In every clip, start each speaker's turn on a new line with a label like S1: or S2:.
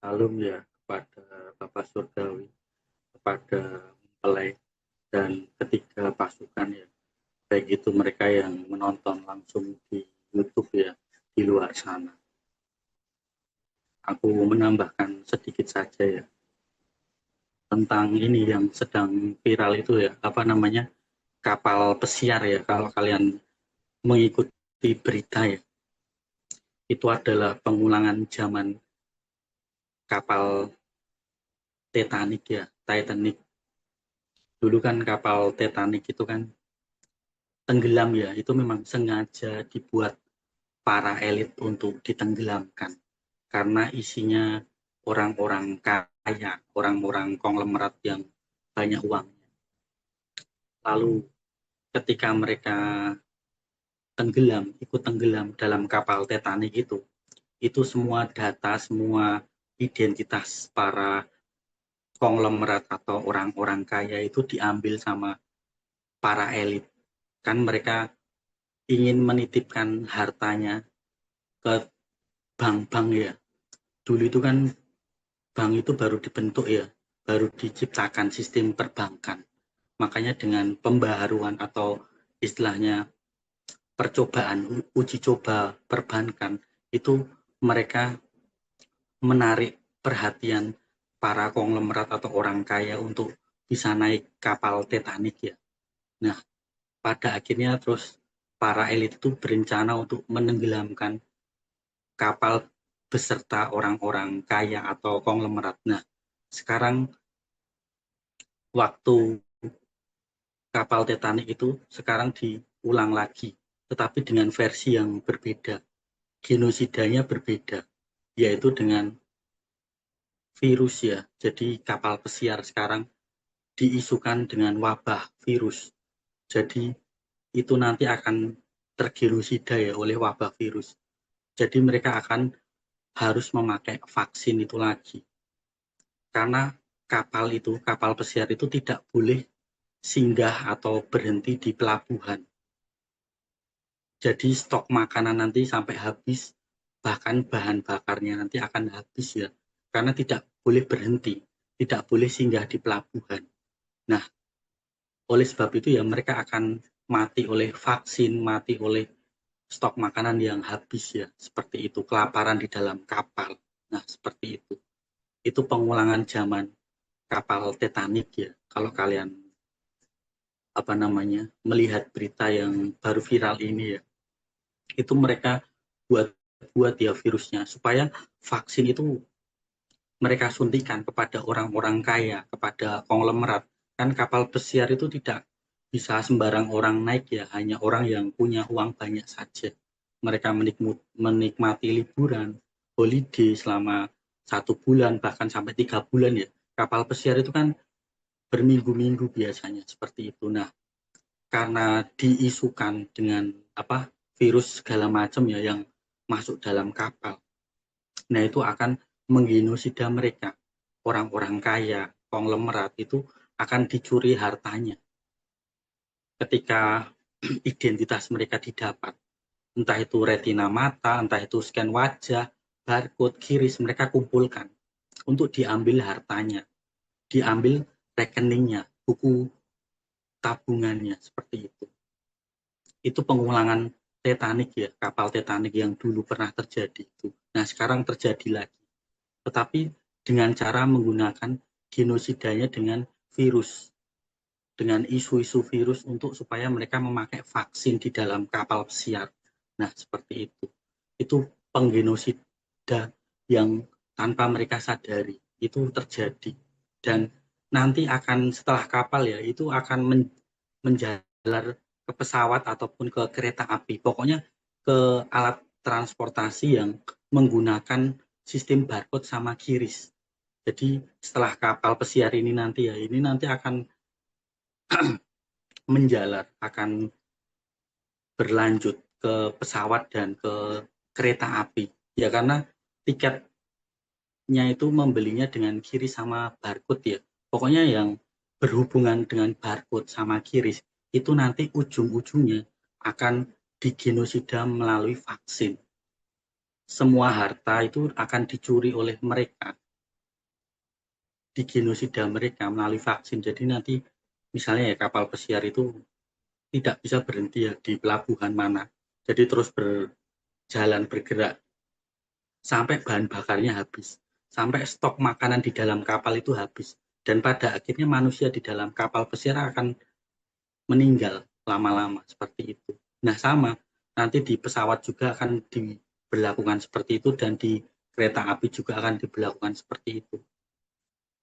S1: Salam ya kepada Bapak Surgawi, kepada mempelai dan ketiga pasukan ya. Baik itu mereka yang menonton langsung di YouTube ya di luar sana. Aku menambahkan sedikit saja ya tentang ini yang sedang viral itu ya, apa namanya, kapal pesiar ya, kalau kalian mengikuti berita ya. Itu adalah pengulangan zaman kapal Titanic ya, Titanic. Dulu kan kapal Titanic itu kan tenggelam ya, itu memang sengaja dibuat para elit untuk ditenggelamkan karena isinya orang-orang kaya, orang-orang konglomerat yang banyak uang. Lalu ketika mereka ikut tenggelam dalam kapal Titanic itu semua data, semua identitas para konglomerat atau orang-orang kaya itu diambil sama para elit. Kan mereka ingin menitipkan hartanya ke bank-bank ya. Dulu itu kan bank itu baru dibentuk ya, baru diciptakan sistem perbankan. Makanya dengan pembaharuan atau istilahnya percobaan, uji coba perbankan, itu mereka menarik perhatian para konglomerat atau orang kaya untuk bisa naik kapal Titanic ya. Nah, pada akhirnya terus para elit itu berencana untuk menenggelamkan kapal beserta orang-orang kaya atau konglomerat. Nah, sekarang waktu kapal Titanic itu sekarang diulang lagi, tetapi dengan versi yang berbeda. Genosidanya berbeda, yaitu dengan virus ya. Jadi kapal pesiar sekarang diisukan dengan wabah virus. Jadi itu nanti akan tergenosida ya oleh wabah virus. Jadi mereka akan harus memakai vaksin itu lagi. Karena kapal pesiar itu tidak boleh singgah atau berhenti di pelabuhan. Jadi stok makanan nanti sampai habis, bahkan bahan bakarnya nanti akan habis ya. Karena tidak boleh berhenti, tidak boleh singgah di pelabuhan. Nah, oleh sebab itu ya mereka akan mati oleh vaksin, mati oleh stok makanan yang habis ya. Seperti itu, kelaparan di dalam kapal. Nah, seperti itu. Itu pengulangan zaman kapal Titanic ya. Kalau kalian melihat berita yang baru viral ini ya, itu mereka buat ya virusnya supaya vaksin itu mereka suntikan kepada orang-orang kaya, kepada konglomerat. Kan kapal pesiar itu tidak bisa sembarang orang naik ya, hanya orang yang punya uang banyak saja. Mereka menikmati liburan, holiday selama 1 bulan, bahkan sampai 3 bulan ya. Kapal pesiar itu kan berminggu-minggu biasanya seperti itu. Nah, karena diisukan dengan virus segala macam ya yang masuk dalam kapal. Nah, itu akan menggenosida mereka. Orang-orang kaya, konglomerat itu akan dicuri hartanya. Ketika identitas mereka didapat, entah itu retina mata, entah itu scan wajah, barcode, kiris, mereka kumpulkan untuk diambil hartanya, diambil rekeningnya, buku tabungannya, seperti itu. Itu pengulangan Titanic ya, kapal Titanic yang dulu pernah terjadi itu. Nah, sekarang terjadi lagi. Tetapi dengan cara menggunakan genosidanya dengan virus, dengan isu-isu virus untuk supaya mereka memakai vaksin di dalam kapal pesiar. Nah, seperti itu. Itu penggenosida yang tanpa mereka sadari itu terjadi. Dan nanti akan setelah kapal ya, itu akan menjalar ke pesawat ataupun ke kereta api. Pokoknya ke alat transportasi yang menggunakan sistem barcode sama kiris. Jadi setelah kapal pesiar ini nanti akan menjalar, akan berlanjut ke pesawat dan ke kereta api. Ya karena tiketnya itu membelinya dengan kiris sama barcode ya. Pokoknya yang berhubungan dengan barcode sama kiris itu nanti ujung-ujungnya akan digenosida melalui vaksin. Semua harta itu akan dicuri oleh mereka digenosida mereka melalui vaksin. Jadi nanti misalnya ya kapal pesiar itu tidak bisa berhenti ya di pelabuhan mana. Jadi terus berjalan bergerak sampai bahan bakarnya habis, sampai stok makanan di dalam kapal itu habis. Dan pada akhirnya manusia di dalam kapal pesiar akan meninggal lama-lama seperti itu. Nah sama, nanti di pesawat juga akan diberlakukan seperti itu dan di kereta api juga akan diberlakukan seperti itu.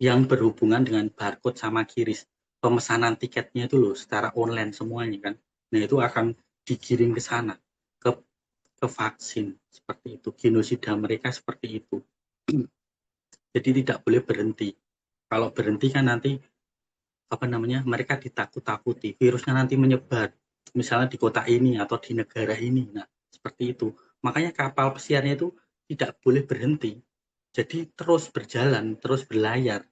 S1: Yang berhubungan dengan barcode sama QRIS, pemesanan tiketnya itu loh secara online semuanya kan. Nah itu akan dikirim ke sana, ke vaksin seperti itu. Genosida mereka seperti itu. Jadi tidak boleh berhenti. Kalau berhenti kan nanti mereka ditakut-takuti, virusnya nanti menyebar misalnya di kota ini atau di negara ini. Nah seperti itu, makanya kapal pesiarnya itu tidak boleh berhenti, jadi terus berjalan, terus berlayar.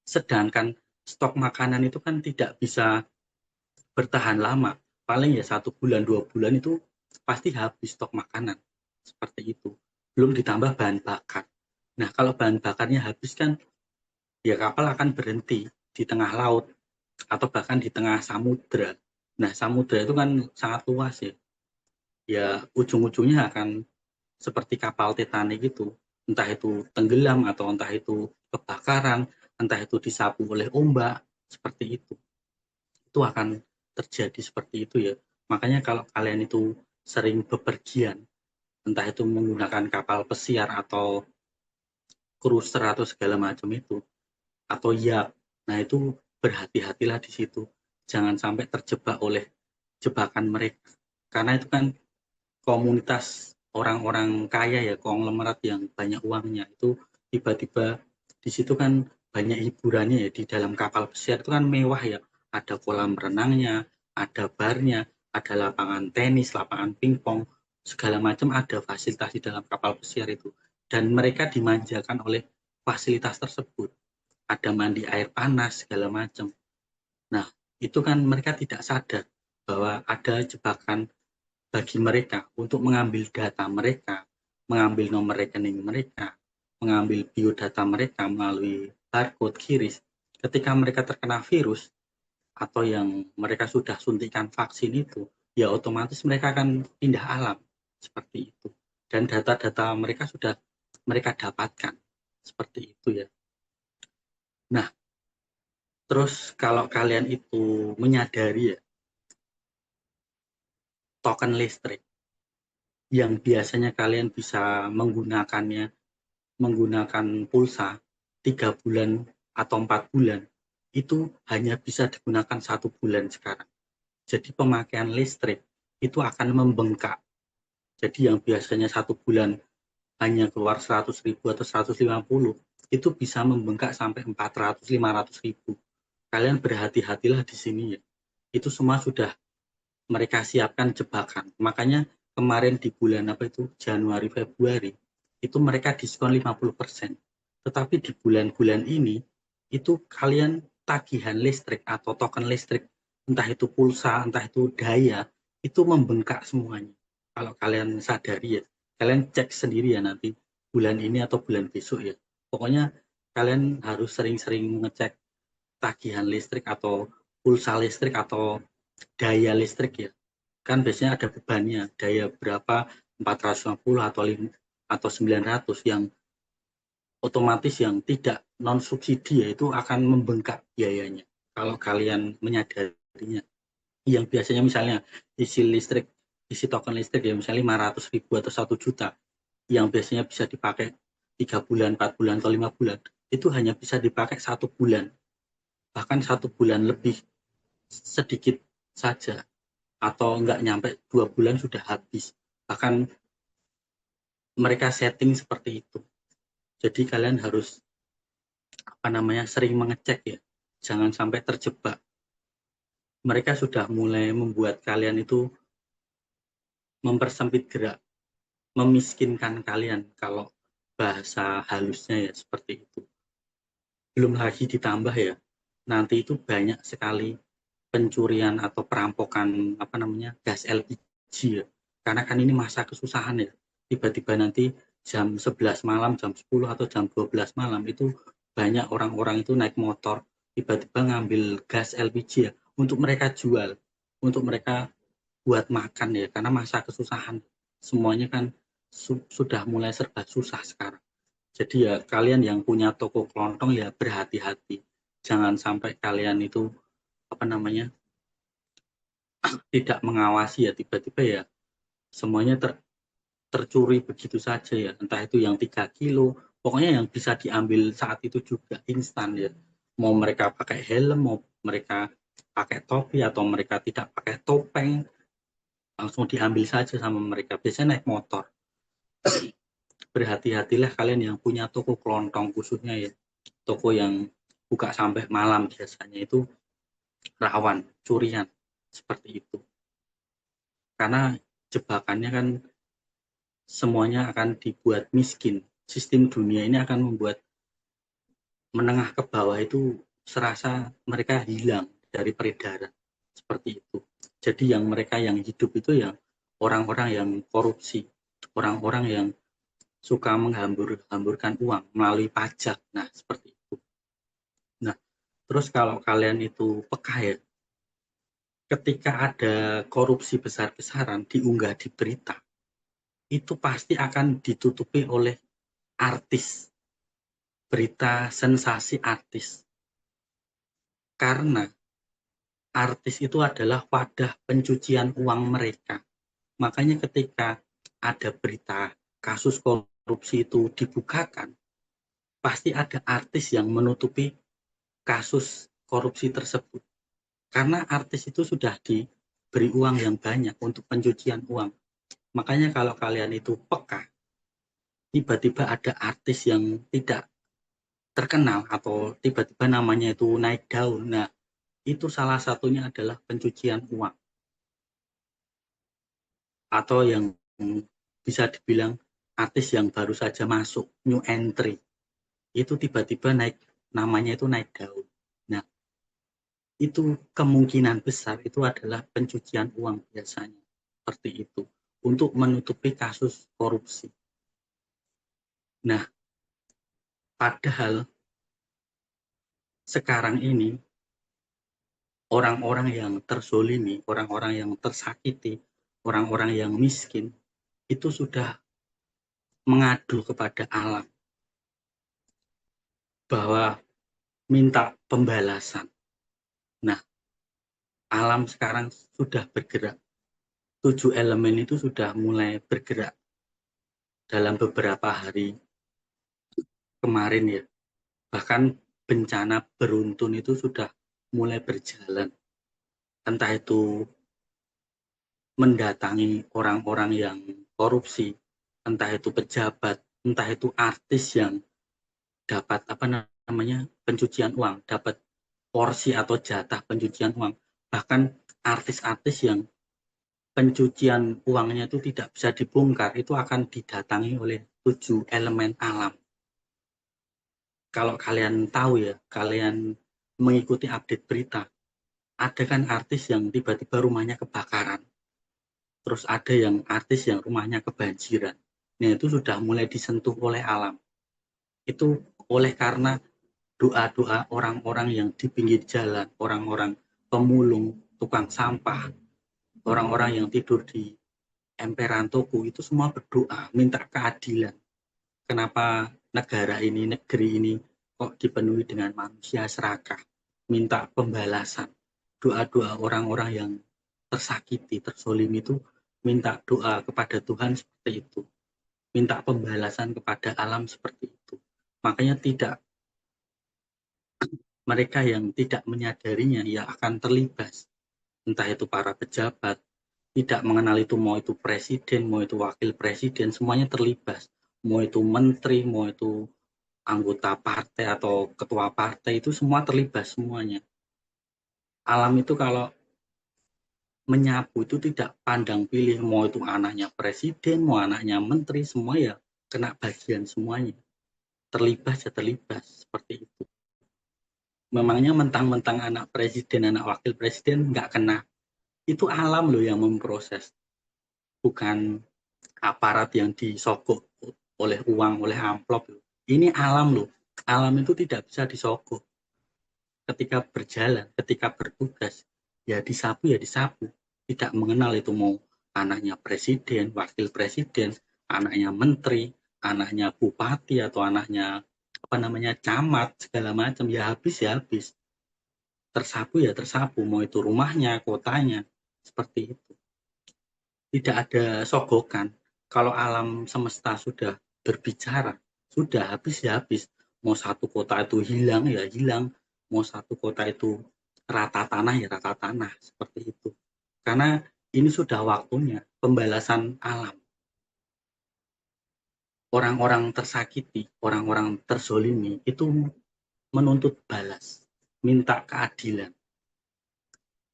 S1: Sedangkan stok makanan itu kan tidak bisa bertahan lama, paling ya 1 bulan 2 bulan itu pasti habis stok makanan seperti itu, belum ditambah bahan bakar. Nah kalau bahan bakarnya habis kan ya kapal akan berhenti di tengah laut atau bahkan di tengah samudra. Nah, samudra itu kan sangat luas ya. Ya, ujung-ujungnya akan seperti kapal Titanic itu. Entah itu tenggelam atau entah itu kebakaran, entah itu disapu oleh ombak, seperti itu. Itu akan terjadi seperti itu ya. Makanya kalau kalian itu sering bepergian, entah itu menggunakan kapal pesiar atau cruiser atau segala macam itu, atau yacht, nah itu berhati-hatilah di situ, jangan sampai terjebak oleh jebakan mereka, karena itu kan komunitas orang-orang kaya ya, konglomerat yang banyak uangnya itu tiba-tiba di situ kan banyak hiburannya ya, di dalam kapal pesiar itu kan mewah ya, ada kolam renangnya, ada barnya, ada lapangan tenis, lapangan pingpong, segala macam ada fasilitas di dalam kapal pesiar itu, dan mereka dimanjakan oleh fasilitas tersebut, ada mandi air panas segala macam. Nah itu kan mereka tidak sadar bahwa ada jebakan bagi mereka untuk mengambil data mereka, mengambil nomor rekening mereka, mengambil biodata mereka melalui barcode QRIS. Ketika mereka terkena virus atau yang mereka sudah suntikan vaksin itu, ya otomatis mereka akan pindah alam seperti itu. Dan data-data mereka sudah mereka dapatkan seperti itu ya. Nah, terus kalau kalian itu menyadari ya, token listrik yang biasanya kalian bisa menggunakan pulsa 3 bulan atau 4 bulan, itu hanya bisa digunakan 1 bulan sekarang. Jadi pemakaian listrik itu akan membengkak. Jadi yang biasanya 1 bulan hanya keluar 100.000 atau 150, itu bisa membengkak sampai 400-500.000. Kalian berhati-hatilah di sini ya. Itu semua sudah mereka siapkan jebakan. Makanya kemarin di bulan Januari Februari itu mereka diskon 50%. Tetapi di bulan-bulan ini itu kalian tagihan listrik atau token listrik, entah itu pulsa, entah itu daya, itu membengkak semuanya. Kalau kalian sadari ya, kalian cek sendiri ya nanti bulan ini atau bulan besok ya. Pokoknya kalian harus sering-sering ngecek tagihan listrik atau pulsa listrik atau daya listrik ya. Kan biasanya ada bebannya, daya berapa, 450 atau 900, yang otomatis yang tidak non subsidi ya itu akan membengkak biayanya kalau kalian menyadarinya. Yang biasanya misalnya isi token listrik ya misalnya 500.000 atau 1 juta, yang biasanya bisa dipakai 3 bulan, 4 bulan atau 5 bulan, itu hanya bisa dipakai 1 bulan, bahkan 1 bulan lebih sedikit saja, atau enggak nyampe 2 bulan sudah habis. Bahkan mereka setting seperti itu. Jadi kalian harus sering mengecek ya, jangan sampai terjebak. Mereka sudah mulai membuat kalian itu mempersempit gerak, memiskinkan kalian kalau bahasa halusnya ya seperti itu. Belum lagi ditambah ya, nanti itu banyak sekali pencurian atau perampokan gas LPG ya. Karena kan ini masa kesusahan ya. Tiba-tiba nanti jam 11 malam, jam 10 atau jam 12 malam itu banyak orang-orang itu naik motor tiba-tiba ngambil gas LPG ya untuk mereka jual, untuk mereka buat makan ya, karena masa kesusahan semuanya kan sudah mulai serba susah sekarang. Jadi ya kalian yang punya toko kelontong ya berhati-hati, jangan sampai kalian itu apa namanya tidak mengawasi ya, tiba-tiba ya semuanya tercuri begitu saja ya, entah itu yang 3 kilo, pokoknya yang bisa diambil saat itu juga instan ya, mau mereka pakai helm, mau mereka pakai topi atau mereka tidak pakai topeng, langsung diambil saja sama mereka, biasanya naik motor. Berhati-hatilah kalian yang punya toko kelontong khususnya ya, toko yang buka sampai malam biasanya itu rawan curian seperti itu, karena jebakannya kan semuanya akan dibuat miskin. Sistem dunia ini akan membuat menengah ke bawah itu serasa mereka hilang dari peredaran seperti itu. Jadi yang mereka yang hidup itu ya orang-orang yang korupsi, orang-orang yang suka menghamburkan uang melalui pajak. Nah, seperti itu. Nah, terus kalau kalian itu peka ya, ketika ada korupsi besar-besaran diunggah di berita, itu pasti akan ditutupi oleh artis, berita sensasi artis. Karena artis itu adalah wadah pencucian uang mereka. Makanya ketika ada berita kasus korupsi itu dibukakan, pasti ada artis yang menutupi kasus korupsi tersebut. Karena artis itu sudah diberi uang yang banyak untuk pencucian uang. Makanya kalau kalian itu peka, tiba-tiba ada artis yang tidak terkenal atau tiba-tiba namanya itu naik daun. Nah, itu salah satunya adalah pencucian uang. Atau yang bisa dibilang artis yang baru saja masuk, new entry, itu tiba-tiba naik, namanya itu naik daun. Nah, itu kemungkinan besar itu adalah pencucian uang biasanya, seperti itu, untuk menutupi kasus korupsi. Nah, padahal sekarang ini orang-orang yang terzolimi, orang-orang yang tersakiti, orang-orang yang miskin, itu sudah mengadu kepada alam bahwa minta pembalasan. Nah, alam sekarang sudah bergerak. 7 elemen itu sudah mulai bergerak dalam beberapa hari kemarin ya. Bahkan bencana beruntun itu sudah mulai berjalan. Entah itu mendatangi orang-orang yang korupsi, entah itu pejabat, entah itu artis yang dapat pencucian uang, dapat porsi atau jatah pencucian uang. Bahkan artis-artis yang pencucian uangnya itu tidak bisa dibongkar, itu akan didatangi oleh 7 elemen alam. Kalau kalian tahu ya, kalian mengikuti update berita, ada kan artis yang tiba-tiba rumahnya kebakaran, terus ada yang artis yang rumahnya kebanjiran. Nah, itu sudah mulai disentuh oleh alam. Itu oleh karena doa-doa orang-orang yang di pinggir jalan, orang-orang pemulung, tukang sampah, orang-orang yang tidur di emperan toko, itu semua berdoa minta keadilan. Kenapa negeri ini kok dipenuhi dengan manusia serakah, minta pembalasan. Doa-doa orang-orang yang tersakiti, terzolimi itu minta doa kepada Tuhan seperti itu, minta pembalasan kepada alam seperti itu. Makanya mereka yang tidak menyadarinya ya akan terlibat, entah itu para pejabat, tidak mengenal itu, mau itu presiden, mau itu wakil presiden, semuanya terlibat. Mau itu menteri, mau itu anggota partai atau ketua partai, itu semua terlibat semuanya. Alam itu kalau menyapu itu tidak pandang pilih, mau itu anaknya presiden, mau anaknya menteri, semua ya kena bagian semuanya. Terlibat ya terlibat, seperti itu. Memangnya mentang-mentang anak presiden, anak wakil presiden nggak kena. Itu alam loh yang memproses, bukan aparat yang disogok oleh uang, oleh amplop. Ini alam loh. Alam itu tidak bisa disogok. Ketika berjalan, ketika bertugas, ya disapu. Tidak mengenal itu mau anaknya presiden, wakil presiden, anaknya menteri, anaknya bupati atau anaknya camat segala macam, ya habis. Tersapu ya tersapu, mau itu rumahnya, kotanya, seperti itu. Tidak ada sogokan. Kalau alam semesta sudah berbicara, sudah habis ya habis. Mau satu kota itu hilang ya hilang, mau satu kota itu rata tanah ya rata tanah, seperti itu. Karena ini sudah waktunya pembalasan alam. Orang-orang tersakiti, orang-orang terzolimi itu menuntut balas, minta keadilan,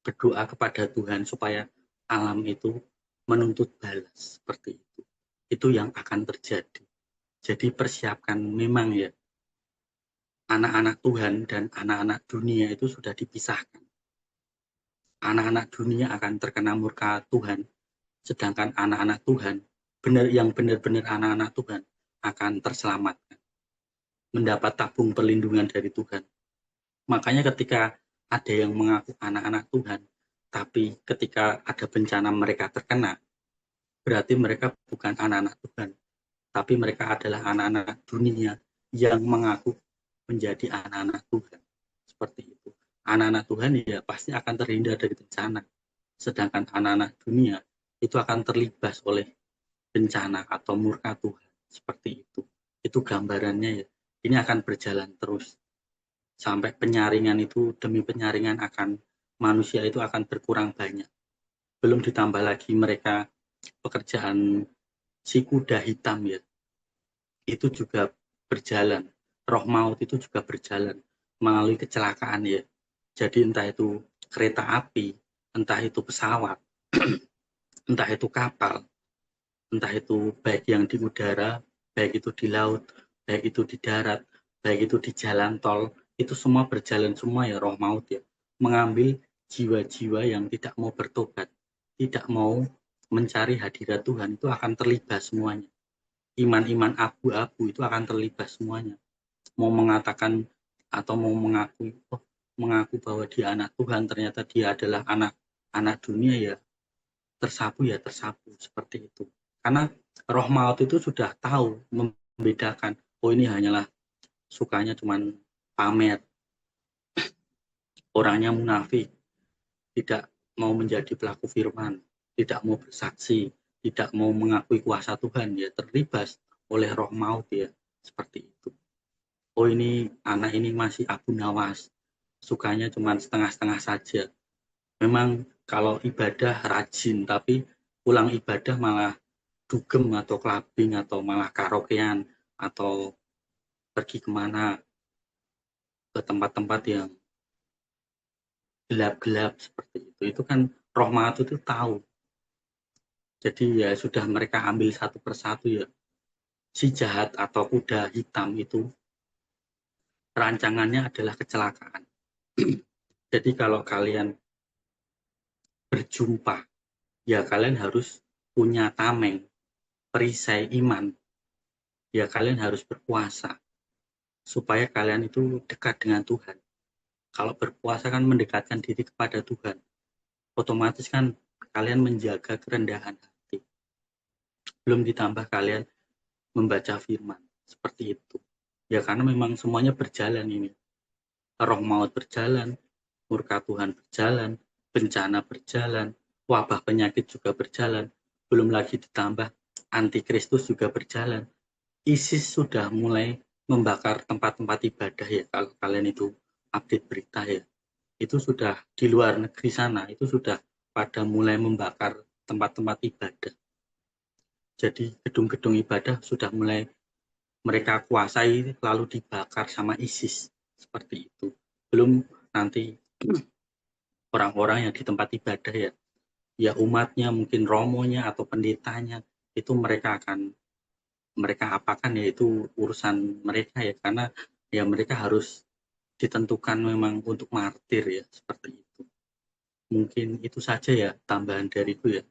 S1: berdoa kepada Tuhan supaya alam itu menuntut balas, seperti itu. Itu yang akan terjadi. Jadi persiapkan, memang ya, anak-anak Tuhan dan anak-anak dunia itu sudah dipisahkan. Anak-anak dunia akan terkena murka Tuhan, sedangkan anak-anak Tuhan, yang benar-benar anak-anak Tuhan, akan terselamatkan, mendapat tabung perlindungan dari Tuhan. Makanya ketika ada yang mengaku anak-anak Tuhan, tapi ketika ada bencana mereka terkena, berarti mereka bukan anak-anak Tuhan, tapi mereka adalah anak-anak dunia yang mengaku menjadi anak-anak Tuhan. Seperti itu. Anak-anak Tuhan ya pasti akan terhindar dari bencana. Sedangkan anak-anak dunia itu akan terlibas oleh bencana atau murka Tuhan. Seperti itu. Itu gambarannya ya. Ini akan berjalan terus. Sampai penyaringan itu, demi penyaringan akan manusia itu akan berkurang banyak. Belum ditambah lagi mereka pekerjaan si kuda hitam ya. Itu juga berjalan. Roh maut itu juga berjalan melalui kecelakaan ya. Jadi entah itu kereta api, entah itu pesawat, entah itu kapal, entah itu baik yang di udara, baik itu di laut, baik itu di darat, baik itu di jalan tol, itu semua berjalan semua ya roh maut ya. Mengambil jiwa-jiwa yang tidak mau bertobat, tidak mau mencari hadirat Tuhan, itu akan terlibat semuanya. Iman-iman abu-abu itu akan terlibat semuanya. Mau mengatakan atau mau mengaku bahwa dia anak Tuhan, ternyata dia adalah anak dunia ya tersapu seperti itu. Karena roh maut itu sudah tahu membedakan, oh ini hanyalah sukanya cuman pamer, orangnya munafik, tidak mau menjadi pelaku firman, tidak mau bersaksi, tidak mau mengakui kuasa Tuhan, ya terlibas oleh roh maut ya, seperti itu. Oh ini anak ini masih abu nawas, sukanya cuma setengah-setengah saja. Memang kalau ibadah rajin, tapi pulang ibadah malah dugem atau clubbing atau malah karaokean atau pergi kemana ke tempat-tempat yang gelap-gelap seperti itu. Itu kan roh maut itu tahu. Jadi ya sudah mereka ambil satu persatu ya. Si jahat atau kuda hitam itu rancangannya adalah kecelakaan. Jadi kalau kalian berjumpa, ya kalian harus punya tameng, perisai iman. Ya kalian harus berpuasa supaya kalian itu dekat dengan Tuhan. Kalau berpuasa kan mendekatkan diri kepada Tuhan. Otomatis kan kalian menjaga kerendahan hati. Belum ditambah kalian membaca firman. Seperti itu. Ya karena memang semuanya berjalan ini. Roh maut berjalan, murka Tuhan berjalan, bencana berjalan, wabah penyakit juga berjalan. Belum lagi ditambah antikristus juga berjalan. ISIS sudah mulai membakar tempat-tempat ibadah ya, kalau kalian itu update berita ya. Itu sudah di luar negeri sana, itu sudah pada mulai membakar tempat-tempat ibadah. Jadi gedung-gedung ibadah sudah mulai mereka kuasai lalu dibakar sama ISIS. Seperti itu. Belum nanti orang-orang yang di tempat ibadah ya umatnya, mungkin romonya atau pendetanya, itu mereka apakan ya itu urusan mereka ya, karena ya mereka harus ditentukan memang untuk martir ya, seperti itu. Mungkin itu saja ya tambahan dariku ya.